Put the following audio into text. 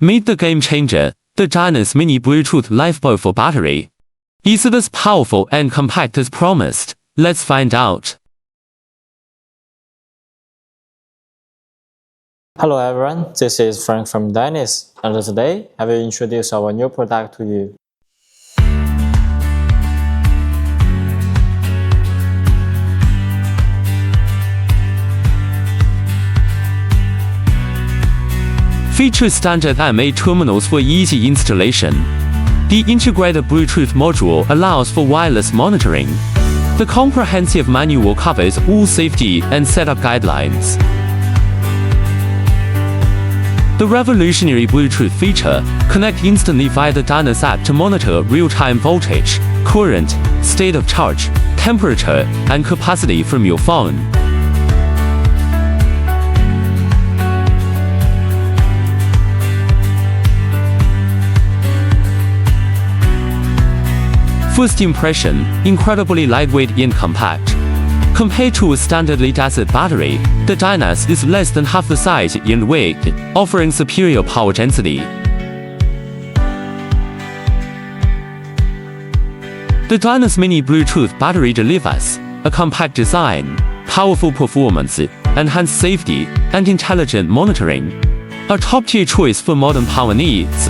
Meet the game changer, the Dyness Mini Bluetooth Lifepo4 battery. Is it as powerful and compact as promised? Let's find out. Hello everyone, this is Frank from Dyness, and today I will introduce our new product to you. Features standard MA terminals for easy installation. The integrated Bluetooth module allows for wireless monitoring. The comprehensive manual covers all safety and setup guidelines. The revolutionary Bluetooth feature connects instantly via the Dyness app to monitor real-time voltage, current, state of charge, temperature, and capacity from your phone. First impression, incredibly lightweight and compact. Compared to a standard lead-acid battery, the Dyness is less than half the size and weight, offering superior power density. The Dyness Mini Bluetooth battery delivers a compact design, powerful performance, enhanced safety, and intelligent monitoring. A top-tier choice for modern power needs.